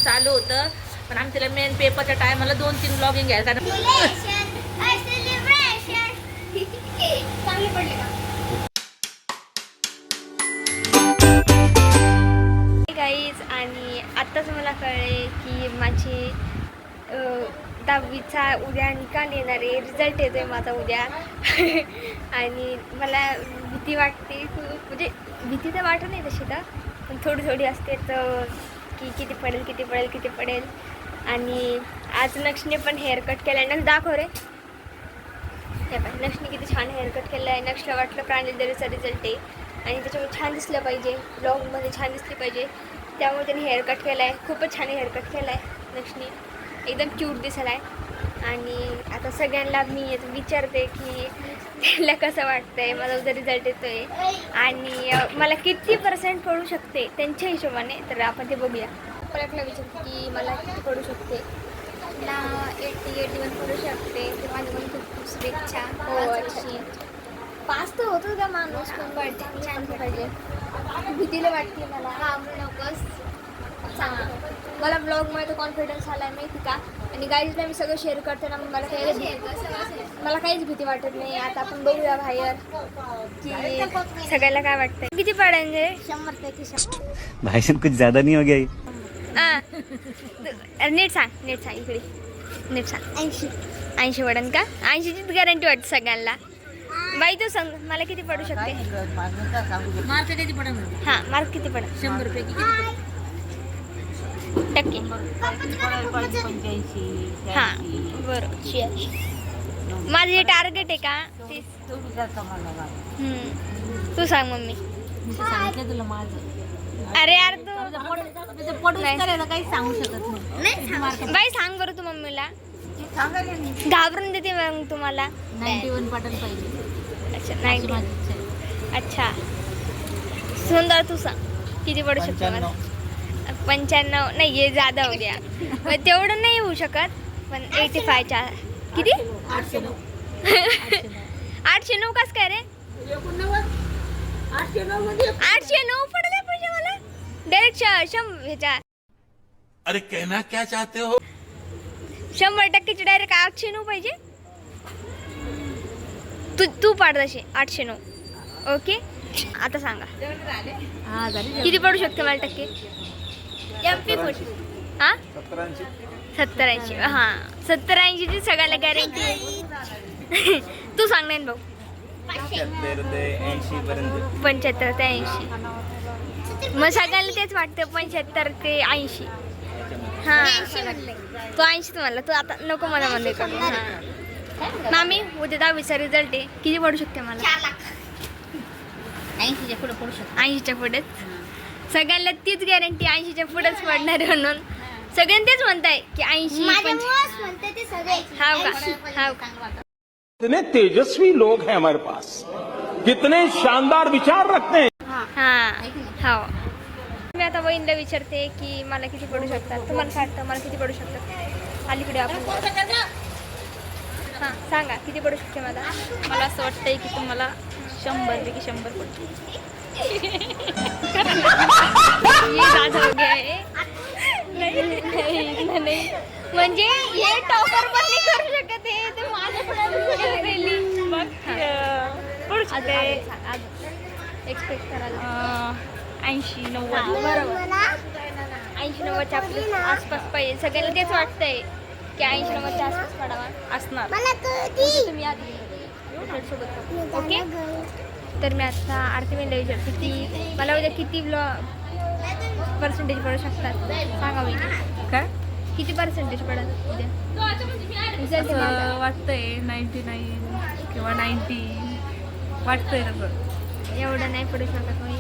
चालू होतं, पण आम्ही तिला मेन पेपरच्या टायमाला 2-3 ब्लॉगिंग घ्यायला चांगले पडले का गाईज. आणि आत्ताच मला कळले की माझी 10वीचा उद्या निकाल येणार आहे, रिझल्ट येतो आहे माझा उद्या. आणि मला भीती वाटते खूप, म्हणजे भीती तर वाटत नाही तशी तर, पण थोडी थोडी असते तर की किती पडेल. आणि आज नक्षने पण हेअरकट केला आहे. नक्ष दाखव रे. हे पाय, नक्षने किती छान हेअरकट केलं आहे. नक्षला वाटलं प्रांजलीचा रिझल्ट आहे आणि त्याच्यामुळे छान दिसलं पाहिजे, ब्लॉगमध्ये छान दिसली पाहिजे, त्यामुळे त्याने हेअरकट केला आहे. खूपच छान हेअरकट केला आहे नक्षने, एकदम क्यूट दिसला आहे. आणि आता सगळ्यांना मी विचारते की त्याला कसं वाटतं आहे, माझा उद्या रिझल्ट येतो आहे आणि मला किती % पडू शकते त्यांच्या हिशोबाने, तर आपण ते बघूया. आपल्याला विचारते की मला किती पडू शकते. मला 80-81 पडू शकते, ते माझी पण खूप शुभेच्छा. हो अच्छा, पास तर होतच का माणूस, पण पडते छान पाहिजे. भीतीला वाटते मला, घाबरू नकोस. मला ब्लॉगमुळे तो कॉन्फिडन्स आला आहे माहिती का. आणि गाईजला मी सगळं शेअर करते ना, मला काहीच भीती वाटत नाही. आता आपण बघूया बाहेर की सगळ्याला काय वाटतंय. किती पडायचे? 100पैकी 100. भाई कुछ ज्यादा नहीं हो गया ये? नीट सांग इकडे, नीट सांग. 80 पडन का? 80ची गॅरंटी वाटते सगळ्यांना. बाई तू सांग मला किती पडू शकते. मार्क किती पडा? हां, मार्क किती पडा? 100 पैकी किती टक्के? हां बरोबर. माझं जे टार्गेट आहे का ते. तू सांग मम्मी. सांगितलं तुला माझं. अरे यार तू काही सांगू शकत नाही. बाई सांग बरं तू मम्मीला. घाबरून देते मग तुम्हाला. 91 पडायला पाहिजे. अच्छा 90. अच्छा सुंदर, तू सांग किती पडू शकतो मला. 95 नाही, हे जादा हो द्या. तेवढं नाही होऊ शकत, पण 85च्या किती. 809 कस काय रे. 809 पडले पाहिजे मला डायरेक्ट. ह्याच्या अरे कहना क्या चाहते हो? 100% डायरेक्ट 809 पाहिजे. तू पाड तसे 809. ओके आता सांगा किती पडू शकते मला टक्के. MP foot. हां 70-80. हां 70-80ची सगळ्याला गॅरंटी. तू सांग नाही भाऊ. 75 ते 80. मग सगळ्यांना तेच वाटतं 75 ते 80. हां तो 80 तुम्हाला, तू आता नको मला मध्ये करू. हां मामी उद्या 10वीचा रिझल्ट आहे, किती पडू शकते मला. 80च्या पुढे पडू शकतो. 80च्या पुढेच सगळ्यांना तीच गॅरंटी. 80च्या पुढेच पडणार म्हणून सगळ्यांनी तेच म्हणताय की 80. हाव का. कितने तेजस्वी लोग हैं हमारे पास, कितने शानदार विचार रखते हैं. हां मी आता बहिणीला विचारते की मला किती पडू शकतात. तुम्हाला काय वाटतं मला किती पडू शकतात. अलीकडे आपण हां सांगा किती पडू शकते मला. मला असं वाटतंय की तुम्हाला 100 पैकी 100 पडतो. नाही म्हणजे हे टॉपर पण नाही करू शकत आहे तर एक्सपेक्ट करायला 80-90 बरोबर. 80-90च्या आसपास पाहिजे. सगळ्यांना तेच वाटतंय की 80-90च्या आसपास पडावा असणार. तुम्ही आधी सोबत. ओके तर मी आता आरती मेला विचारते की मला उद्या किती पर्सेंटेज पडू शकतात सांगा. मी काय किती पर्सेंटेज पडेल उद्या. वाटतंय 99 किंवा 90 वाटतंय ना. एवढं नाही पडू शकत मी.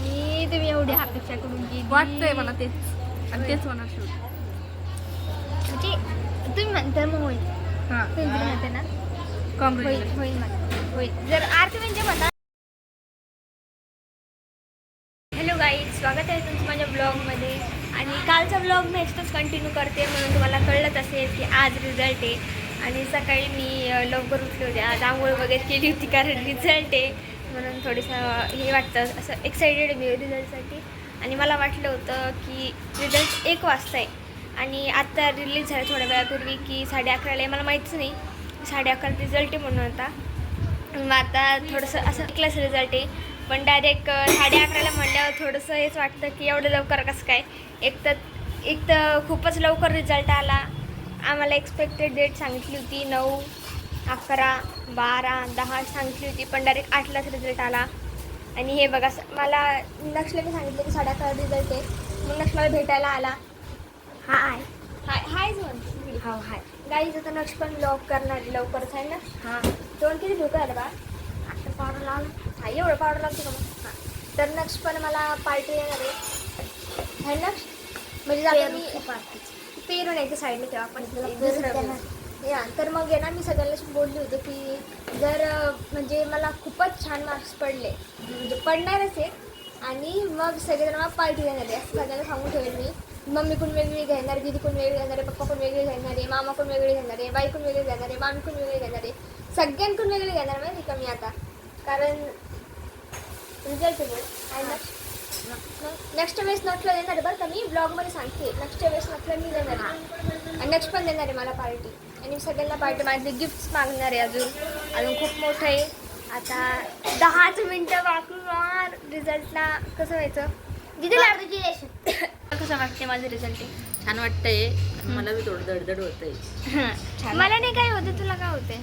तुम्ही एवढी अपेक्षा करून की वाटतंय मला तेच, आणि तेच होणार शेवटी. म्हणजे तुम्ही म्हणता मग होईल. हां तुम्ही म्हणते ना कॉंग्रॅच्युलेशन. होईल म्हणा होईल. जर आरती म्हणजे म्हणा. हॅलो गाईज, स्वागत आहे तुमचं माझ्या ब्लॉगमध्ये. आणि कालचा ब्लॉग नेक्स्टच कंटिन्यू करते, म्हणून तुम्हाला कळलंच असेल की आज रिझल्ट आहे. आणि सकाळी मी लवकर उठले होते, आज आंघोळ वगैरे केली होती कारण रिझल्ट आहे म्हणून थोडंसं हे वाटतं, असं एक्सायटेड मी रिझल्टसाठी. आणि मला वाटलं होतं की रिझल्ट 1 वाजता आहे, आणि आत्ता रिलीज झालं थोड्या वेळापूर्वी की 11:30 मला माहीतच नाही 11:30 रिझल्ट आहे म्हणून होता. मग आता थोडंसं असं क्लास रिझल्ट आहे पण डायरेक्ट 11:30 म्हणल्यावर थोडंसं हेच वाटतं की एवढं लवकर कसं काय. एक तर खूपच लवकर रिझल्ट आला. आम्हाला एक्सपेक्टेड डेट सांगितली होती 9, 11, 12, 10 सांगितली होती पण डायरेक्ट 8लाच रिझल्ट आला. आणि हे बघा मला नक्षला मी सांगितलं की 11:30 रिझल्ट आहे. मग नक्ष मला भेटायला आला. हाय म्हण हा हाय गाईज. आता नक्ष पण ब्लॉग करणार लवकरच आहे ना. हां तोंड किती धोका आलं बा. आता पावडर लावलं हा एवढं पावडर लागतो का मग. हां तर नक्ष पण मला पार्टी येणार आहे नक्ष म्हणजे जातं मी पेरू नाही साईडला ठेवा आपण दुसरं या. तर मग आहे ना मी सगळ्यांनाच बोलली होते की जर म्हणजे मला खूपच छान मार्क्स पडले म्हणजे पडणारच आहे आणि मग सगळेजण मला पार्टी देणार आहे असं सगळ्यांना सांगून ठेवेल मी. मम्मी कोण वेगळी घेणार, दीदी कोण वेगळी घेणार आहे, पप्पा कोण वेगळी घेणार आहे, मामा कोण वेगळी घेणार आहे, बाई कोण वेगळी घेणार आहे, मामी कोण वेगळी घेणार आहे. सगळ्यांकडून वेगळी घेणार माहिती का मी आता. कारण रिझल्ट आहे ना. नेक्स्ट वेळेस नटला देणार आहे बरं का मी ब्लॉगमध्ये सांगते. नेक्स्ट वेळेस नटला मी देणार आहे आणि नेक्स्ट पण देणार आहे मला पार्टी. आणि सगळ्यांना पार्टी मागितली गिफ्ट्स मागणार आहे अजून खूप मोठं आहे. आता 10च मिनटं बाकी रिझल्टला कसं व्हायचं दिदीला कसं वाटते माझं रिझल्ट आहे. छान वाटतंय. मला बी थोडं दडदड होतंय. मला नाही काय होतं तुला काय होते.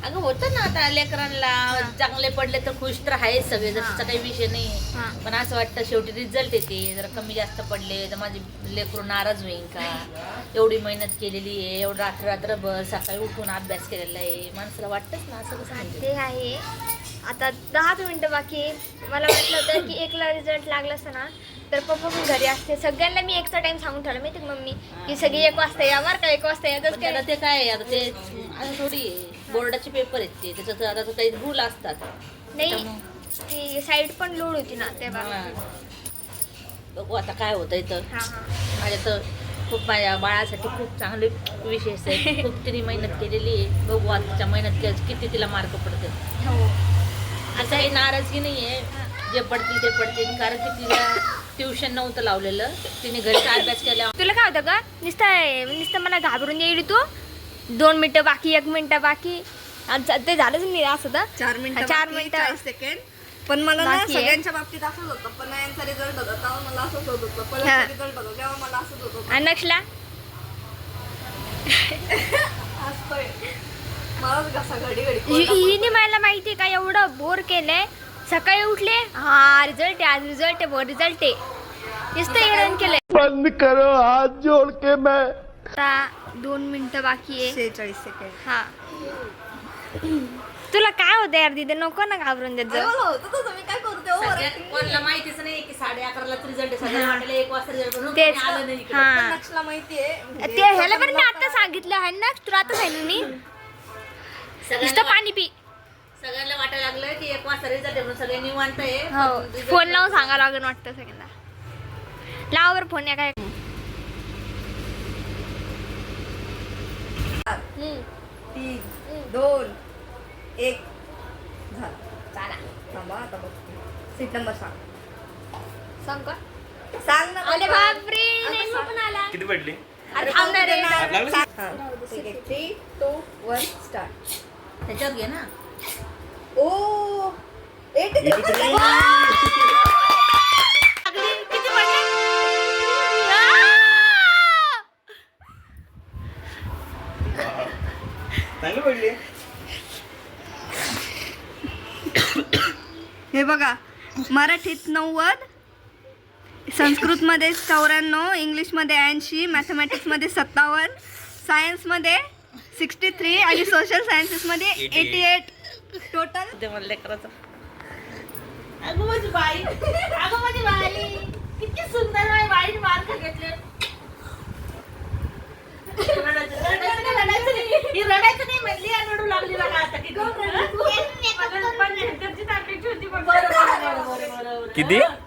अगं होतं ना आता लेकरांना चांगले पडले तर खुश तर आहेच सगळे त्याचा काही विषय नाही पण असं वाटतं शेवटी रिझल्ट येते जर कमी जास्त पडले तर माझी लेकरू नाराज होईल का. एवढी मेहनत केलेली आहे एवढं रात्रभर सकाळी उठून अभ्यास केलेला आहे माणसाला वाटतंच ना असं कसं. ते आहे. आता 10 मिनटं बाकी मला वाटलं होतं की 1ला रिझल्ट लागला असता ना तर पप्पा पण घरी असते. सगळ्यांना मी एकचा टाइम सांगून ठेवला माहिती मम्मी की सगळी 1 वाजता या बरं का 1 वाजता या. त्याला ते काय आता ते आता थोडी बोर्डाचे पेपर आहेत ते त्याच्यात आता तो काही रूल असतात नाही ती साईड पण लोड होती ना तेव्हा. बघू आता काय होतंय तर. हां माझ्या तर खूप माझ्या बाळासाठी खूप चांगले विशेष आहे. खूप तिने मेहनत केलेली आहे. बघू आताच्या मेहनत किती तिला मार्क पडते. हो असं काही नाराजगी नाही आहे. जे पडतील ते पडतील कारण की तिला ट्युशन नव्हतं लावलेलं तिने घरीचा अभ्यास केला. तुला काय होतं का नुसतं मला घाबरून येईल तू 2 मिनटं बाकी 1 मिनटं बाकी ते झालंच नाही असं तर 4 मिनिटं 4 सेकंड. पण मला ना बाकी आहे. सगळ्यांच्या बाबतीत असंच होतं. पण यांचा रिझल्ट होता तेव्हा मला असंच होत होतं. पहिला रिझल्ट होता तेव्हा मला असंच होत होतं. आणि नक्षला असतोय मलाच घसा घडी हिने मला माहिती का एवढं बोर केलंय. सकाळी उठले हा रिझल्ट आहे आज रिझल्ट आहे रिझल्ट आहे नुसतं हैराण केलंय. बंद करो हाथ जोड़ के मैं. आता 2 मिनिटं बाकी आहे. 46 सेकंड. हा तुला काय होतं यार दिदे नको ना घाबरून देत जाऊ. मला होतं तसं मी काय करू तेव्हा कोणाला माहितीच नाही की 11:30ला रिझल्ट सगळ्याला वाटलं 1 वाजता रिझल्ट म्हणून तेच कोणी आलं नाही इकडे. हा नक्षला माहितीये ते ह्याला पण मी आता सांगितलं आहे ना तुला आता सांगितलं मी नुसतं पाणी पी. सगळ्यांना वाटायला लागलं की 1 वाजता रिझल्ट म्हणून सगळे निवांत आहे. हो फोन लावून सांगावं लागेल वाटतं सगळ्यांना. लावर फोन या काय 3, 2, 1 झालं. चला थांबा आता बघते. सीट नंबर सांग का सांग ना. अरे बापरे नाही पण आला किती पडली अरे थांब ना रे. हां ठीक आहे. 3, 2, 1 स्टार्ट. त्याच्यावर घे ना. ओ 83. किती पडले? चांगली पडली. हे बघा मराठीत 90, संस्कृतमध्ये 94, इंग्लिशमध्ये 80, मॅथमॅटिक्समध्ये 57, सायन्समध्ये 63 आणि सोशल सायन्सेसमध्ये 88 टोटल. ते मला लेकराचं अगं माझी बाई किती सुंदर माझी बाईने मार्क घेतले. रडायचं नाही म्हणली आणि रडू लागली बघा आता की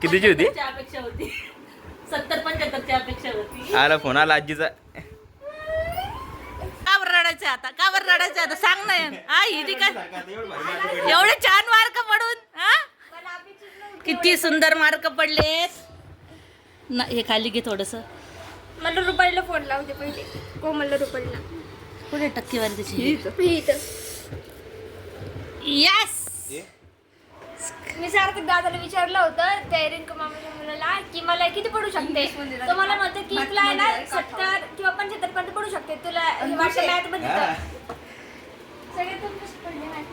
कितीची होती अपेक्षा होती 70-75 ची अपेक्षा होती. आला फोन आला आजीचा. का बरं रडायचं आता का बरं रडायचं आता सांग ना हा हिने काय एवढे छान मार्क पडून हा किती सुंदर मार्क पडलेत ना. हे खाली घे थोडस मला रुपालीला फोन लावते पहिले, कोमलला रुपालीला. कुठे टक्केवारी त्याची? इथं यस. मी सार्थक दादाला विचारलं होतं त्या रिंकू मामाच्या मुलाला की मला किती पडू शकते, तो मला म्हणतो की तुला आहे ना 70 किंवा 75 पर्यंत पडू शकते. तुला हे वाटतं मॅथ मध्ये तर सगळे तुम कसे पडले math?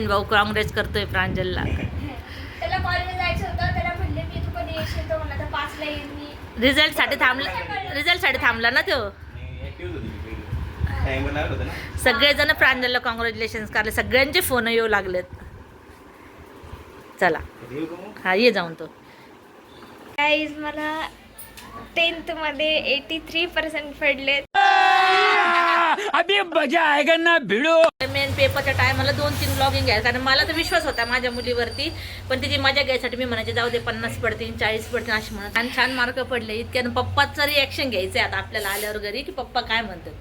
भाऊ काँग्रेस करतोय प्रांजलला. त्याला कॉलेजला जायचं होतं, त्याला म्हणले मी तू कधी येशील, तो म्हणला 5ला येईल मी. रिझल्ट साठी थांबला ना तो. सगळेजण प्रांजलला कॉंग्रॅच्युलेशन करले, सगळ्यांचे फोन येऊ लागलेत. चला हा ये जाऊन तो. गाईज मला 10th मध्ये 83% पडले. अभी मजा आएगा ना भिड़ो. मेन पेपरच्या टायमाला 2-3 ब्लॉगिंग घ्यायला, कारण मला तर विश्वास होता माझ्या मुलीवरती, पण तिची मजा घ्यायसाठी मी म्हणायचे जाऊ दे 50 पडतील 40 पडतील अशी म्हणत. आणि छान मार्क पडले. इतक्यानं पप्पाचं रिॲक्शन घ्यायचं आता आपल्याला आल्यावर घरी, की पप्पा काय म्हणतात.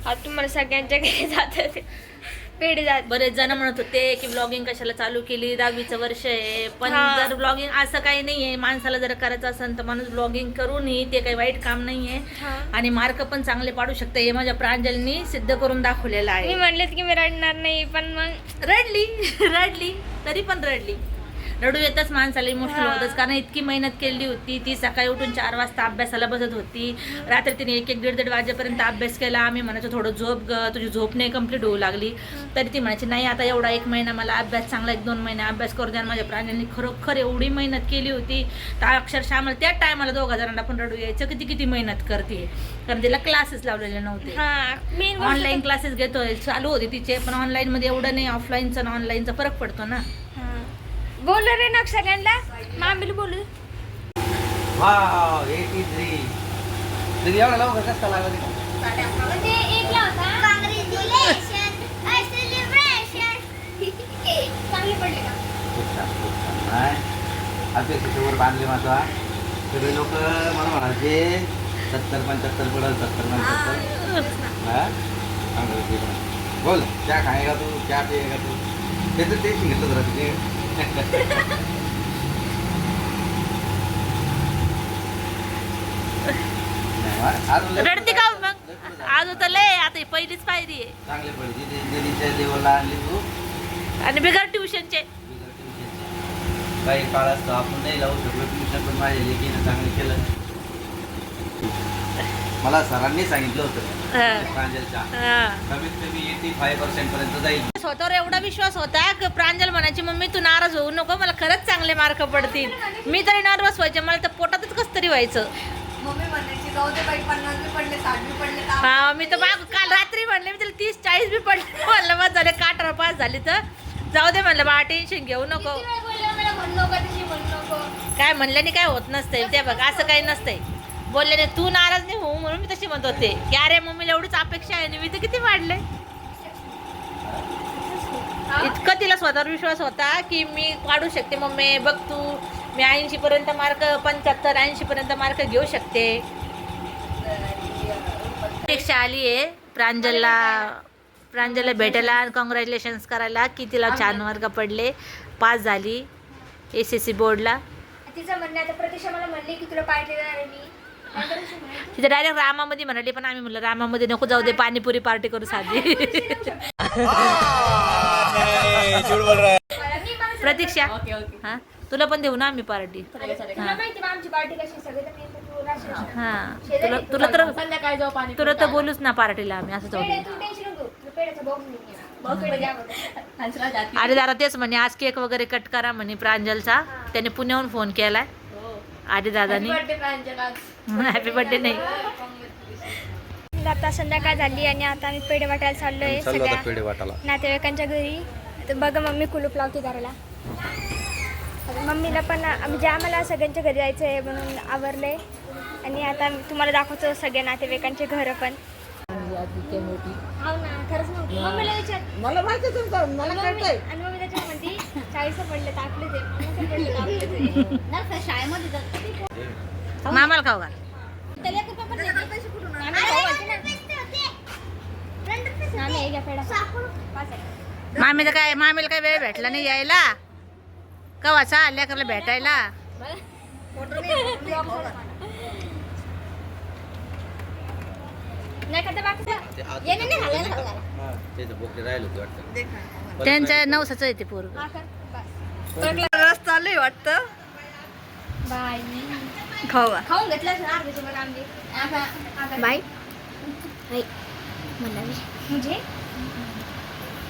आता तुम्हाला सगळ्यांच्या घरी जात पेढे जात. बरेच जण म्हणत होते की ब्लॉगिंग कशाला चालू केली, 10वीचं वर्ष आहे. पण हा. जर ब्लॉगिंग असं काही नाहीये, माणसाला जर करायचं असेल तर माणूस ब्लॉगिंग करूनही ते काही वाईट काम नाहीये. हा. आणि मार्क पण चांगले पाडू शकते, हे माझ्या प्रांजलनी सिद्ध करून दाखवलेलं मी आहे. म्हणलेत की मी रडणार नाही, पण मग रडली तरी पण रडली. रडू येतच माणसाला, इमोशनल हा. होतच, कारण इतकी मेहनत केली होती. ती सकाळी उठून 4 वाजता अभ्यासाला बसत होती, रात्री तिने 1-1, 1:30 वाजेपर्यंत अभ्यास केला. आम्ही म्हणायचो थोडं झोप ग, तुझी झोप नाही कंप्लीट होऊ लागली. तरी ती म्हणायची नाही आता एवढा 1 महिना मला अभ्यास, चांगला 1-2 महिने अभ्यास करू द्या. आणि माझ्या प्राण्यांनी खरोखर एवढी मेहनत केली होती, तर अक्षरशः आम्हाला त्या टायमाला 2 जणांना पण रडू यायचं की ती किती मेहनत करते. कारण तिला क्लासेस लावलेले नव्हते, हा मेन ऑनलाईन क्लासेस घेतोय चालू होते तिचे, पण ऑनलाईन मध्ये एवढं नाही, ऑफलाईनचा आणि ऑनलाईनचा फरक पडतो ना. बोल रे ना सगळ्यांना, मामीला बोलू. वाव 83. तरी एवढा लवकर कसं लागला ते? म्हणजे 1ला होता. चांगले पडले का? खूप छान, खूप छान. नाही अपेक्षेवर बांधले माझा. सगळे लोक मला म्हणायचे 70-75 पडल, 70-75. हा चांगलं ते पण. बोल क्या खाएगा तू, क्या पिएगा तू, त्याचं टेन्शन घेतलं जरा तिथे. रडते का मग? अजून तर लय, आता ही पहिलीच पायरी आहे. चांगले पडले दिदीच्या लेवलला आणली तू. आणि बिगर ट्युशनचे काही काळ असतो आपण नाही लावू शकलो ट्युशन, पण माझ्या लेकीनं चांगलं केलं. मला सरांनी सांगितलं होतं प्रांजलच्या कमीत कमी 85% पर्यंत जाईल. स्वतःवर एवढा विश्वास होता की प्रांजल म्हणायची मम्मी तू नाराज होऊ नको, मला खरंच चांगले मार्क पडतील. मी तरी नर्वस व्हायचे, मला तर पोटातच कसं तरी व्हायचं. मम्मी म्हणायची जाऊ दे बाई 50 बी पडले 60 बी पडले तर हा मी तर काल रात्री म्हणले, मी तिला 30-40 बी पडले म्हणलं बस झाले, काटावर पास झाली तर जाऊ दे म्हणलं बा, टेन्शन घेऊ नको. किती वेळा बोलले मला म्हणू नको, तशी म्हणू नको. काय म्हणल्याने काय होत नसतंय, ते बघ असं काही नसतंय. बोलल्याने तू नाराज नाही होऊ म्हणून मी तशी म्हणत होते की अरे मम्मीला एवढीच अपेक्षा आहे, मी तर किती वाढलंय. इतकं तिला स्वतःवर विश्वास होता की मी काढू शकते मम्मी, बघ तू मी 80 पर्यंत मार्क, 75-80 पर्यंत मार्क घेऊ शकते. परीक्षा आली आहे प्रांजलला भेटायला आणि कॉंग्रॅच्युलेशन्स करायला की तिला 4 मार्क पडले, पास झाली SSC बोर्डला. तिचं म्हणणं आता प्रतीक्षा मला म्हणली की तुला पार्टी देणार आहे मी. तिथे डायरेक्ट रामामध्ये म्हणाली, पण आम्ही म्हणलं रामामध्ये नको जाऊ दे, पाणीपुरी पार्टी करू साधी. प्रतीक्षा हा तुला पण देऊ ना आम्ही पार्टी. तुला माहिती आहे आमची पार्टी कशी सगळे तर मी तू राशन हा तुला तर बोलूच ना पार्टीला आम्ही असं जाऊ. तू टेन्शन नको, तू पेढ्याचा बॉक्स घेऊन ये. पेढे द्या मला. अरे दादा तेच म्हणे आज केक वगैरे कट करा म्हणे प्रांजलचा, त्याने पुण्याहून फोन केलाय आधी दादानी. हॅपी बर्थडे नाही. आता संध्याकाळ झाली आणि आता आम्ही पेढे वाटायला चाललोय सगळ्या पेढे वाटाला. नातेवाईकांच्या घरी. तर बघा मम्मी कुलूप लावते घराला. मम्मीला पण म्हणजे आम्हाला सगळ्यांच्या घरी जायचं आहे म्हणून आवरलंय. आणि आता तुम्हाला दाखवतो सगळ्या नातेवाईकांचे घरं पण. हो ना खरंच नव्हती. मम्मीला विचार, मला माहिती मला कळतंय. आणि मम्मी त्याच्यात म्हणती 40 पडले तर आपले ते शाळेमध्ये मामाला खाऊ घाल. मामीला काय वेळ भेटला नाही यायला कवाचा लेकरला भेटायला. नाही खाता बाकीचं ये नाही घालायला घालायला. त्याचं बोकडे राहिलं होते वाटतं. त्यांच्या नवसाचं येते पोरग. हा कर, बस. रस चालू आहे वाटतं. बाय. खावा. खाऊन घेतलं ना अर्ध्यासोबत आंबे. बाय. मला मुझे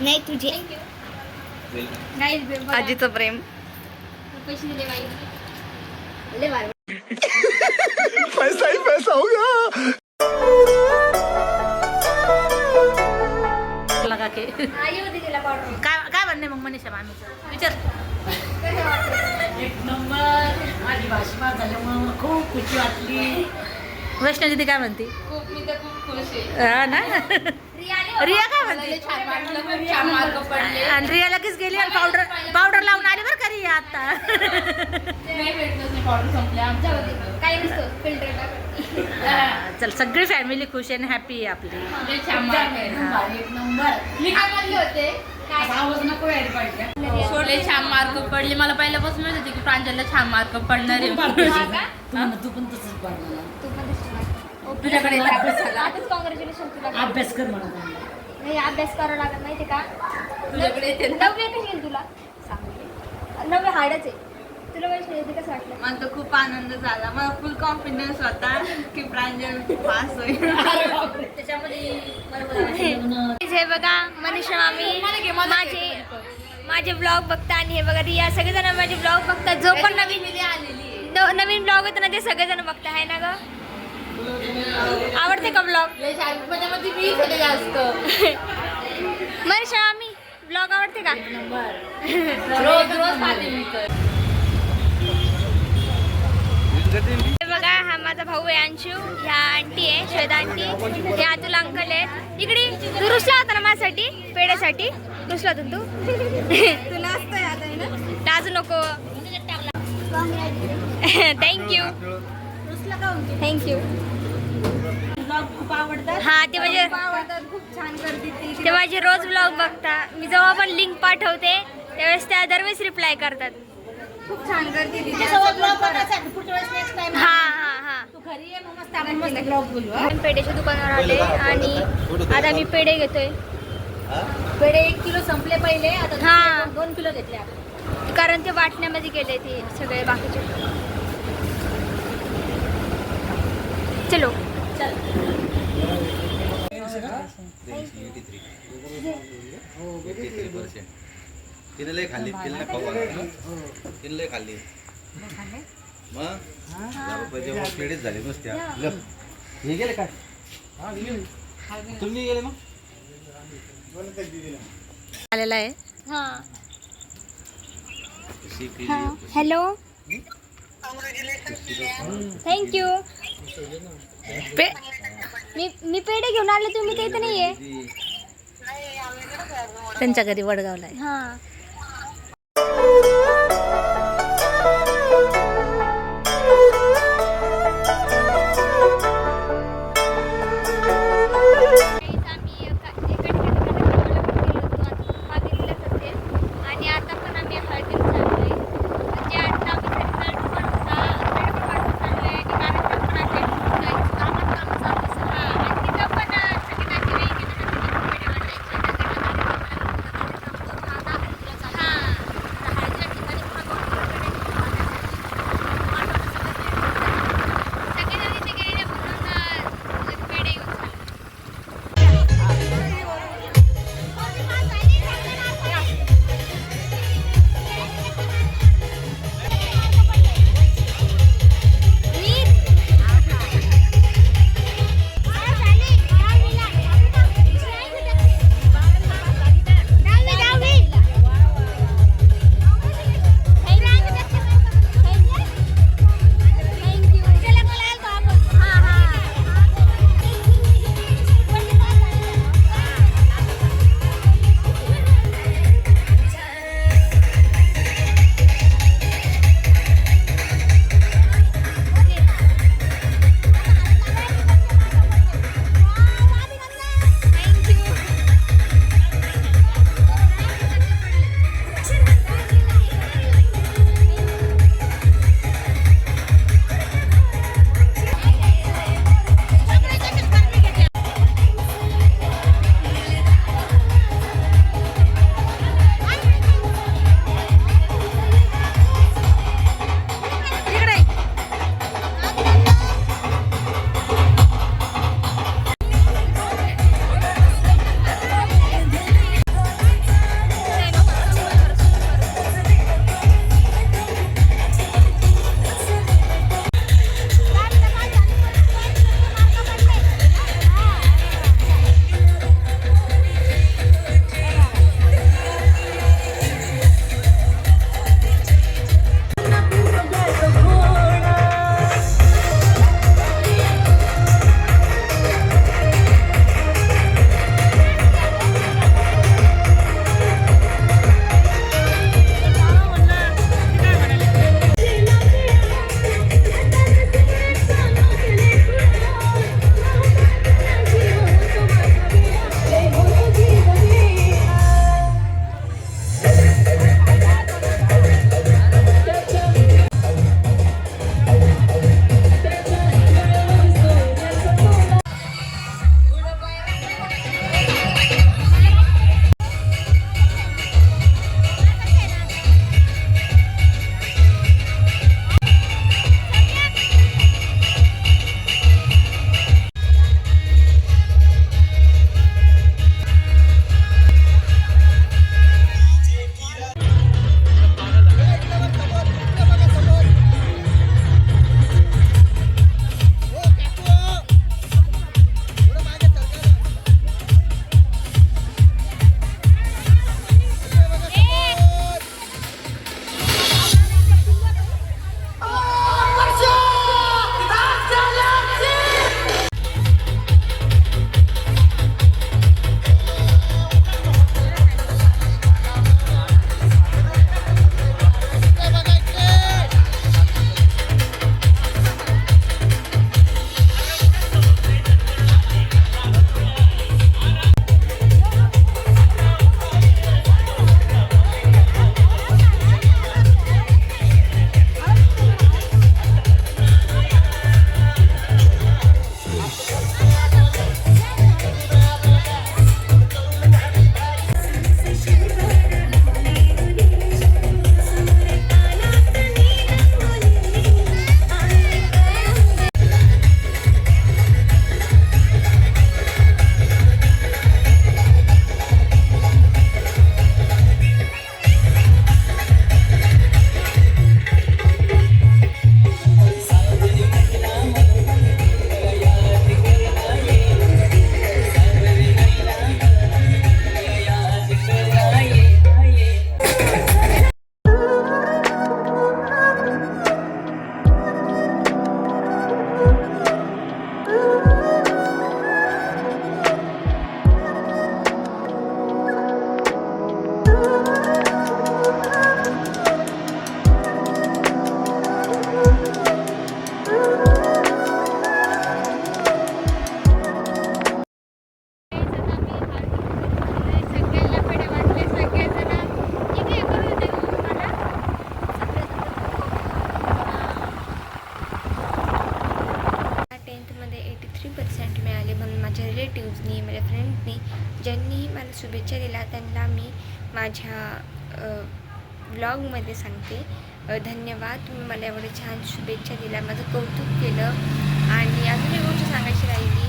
नाही तुझे. गाईस आजीचं प्रेम. पैसे दिले बाई. ले बाय. पैसा ही पैसा हो गया. लगा के आई होती तिला पावडर. काय काय म्हणणे मग मनीषा मामीचं विचार. कसं वाटतं? एक नंबर. माझी भाषी बाद झाल्यामुळे मला खूप खुशी वाटली. वैष्णवी दीदी काय म्हणते? खूप मी तर खूप खुश आहे. हा ना. रियाने रिया काय म्हणते? छान वाटलं. खूप छान मार्क पडले. आणि रिया लगेच गेली आणि पावडर लावून आली बरं का रिया आता. नाही भेटलंच नाही पावडर संपल्या आमच्या. काही नसतं फिल्टर टाक. चल सगळी फॅमिली खुश आणि हॅपी आहे आपली. लय छान mark आहे. भारी एक नंबर. मी काय म्हणले होते असा आवाज नको यायला पाहिजे. सोडले छान मार्क पडले. मला पहिल्यापासून माहित होते की प्रांजलला छान मार्क पडणार आहे. तू पण तसंच पडला. तू पण दिसतो. तुझ्याकडे अभ्यास झाला. आताच कॉंग्रॅच्युलेशन तुला. अभ्यास कर म्हणा. नाही अभ्यास करावा लागत माहिती का. तुझ्याकडे येते ना. 9वी कशी येईल तुला सांग. 9वी हार्डच आहे. तुला वैष्णवी दीदी कसं वाटलं? मला तर खूप आनंद झाला. मला फुल कॉन्फिडन्स होता की प्रांजल पास होईल. त्याच्यामध्ये हे बघा मनीषा मामी माझे ब्लॉग बघता आणि हे बघा रिया सगळेजण माझे ब्लॉग बघतात. जो पण नवीन ब्लॉग होतं ना ते सगळेजण बघता आहे ना ग. आवडते का ब्लॉग? जास्त मनीषा मामी ब्लॉग आवडते का? रोज रोज खाते मी तर. हे बघा हा माझा भाऊ आहे अंशू. ह्या आंटी आहे श्वेता आंटी. हे अतुल अंकल आहेत. इकडे तू रुसला होता ना माझ्यासाठी पेड्यासाठी. रुसला होता ना तू. तुला असतंय आता आहे ना. टाजू नको. Thank you thank you. खूप आवडतात. हा ते माझे खूप छान करते ती. ते माझे रोज ब्लॉग बघता. मी जेव्हा पण लिंक पाठवते त्यावेळेस त्या दरवेळेस रिप्लाय करतात. खूप छान करते ती. त्याच्यासोबत ब्लॉग बनायचा आहे. पुढच्या वेळेस नेक्स्ट टाइम हा हा हा. तू घरी ये मग मस्त आपण मस्त ब्लॉग बोलू. आपण पेढेच्या दुकानावर आले आणि आता मी पेढे घेतोय. पेढे 1 किलो संपले पहिले. आता हा. 2 किलो घेतले आपण. कारण ते वाटण्यामध्ये गेले ते सगळे बाकीचे. चलो चल. 83%. तिने लय खाल्ली. तिला नाही खाऊ घालत. तिने लय खाल्ली. मग 10 रुपयाचे मग पेढीच झाले नुसत्या. हे गेले काय तुम्ही गेले मग आलेला आहे. हा. Hello thank you. मी पेढे घेऊन आले तुम्ही ते इथे नाहीये. त्यांच्या घरी वडगावला आहे. हा. आणि आता पण आम्ही हळदीला चाललोय. म्हणजे आता आम्ही घरी जाऊन पण चाललोय आणि कारण पण कामात काम चालू आहे. आणि तिथं पण सगळे नातेवाईक येतात. लिस्टमध्ये 83% मिळाले. म्हणून माझ्या रिलेटिव्जनी, माझ्या फ्रेंड्सनी ज्यांनीही मला शुभेच्छा दिल्या त्यांना मी माझ्या व्लॉगमध्ये सांगते धन्यवाद. तुम्ही मला एवढे छान शुभेच्छा दिल्या, माझं कौतुक केलं. आणि अजून एक गोष्ट सांगायची राहिली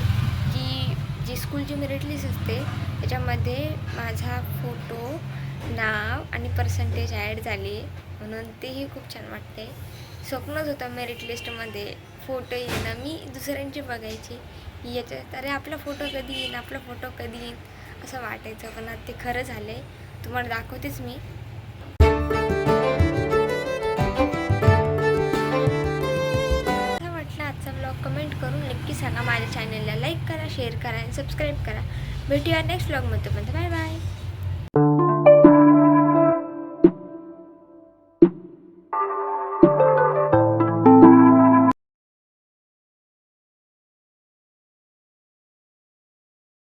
की जी स्कूलची मेरिट लिस्ट असते त्याच्यामध्ये माझा फोटो, नाव आणि पर्सेंटेज ॲड झाली, म्हणून तेही खूप छान वाटते. स्वप्नच होतं मेरिट लिस्टमध्ये फोटो येणं. मी दुसऱ्यांची बघायची याच्यात, अरे आपला फोटो कधी येईन, आपला फोटो कधी येईन असं वाटायचं. पण आता ते खरं झालं आहे, तुम्हाला दाखवतेच मी. कसा वाटला आजचा ब्लॉग कमेंट करून नक्की सांगा. माझ्या चॅनलला लाईक करा, शेअर करा आणि सबस्क्राईब करा. भेटूया नेक्स्ट ब्लॉगमध्ये. पण बाय बाय.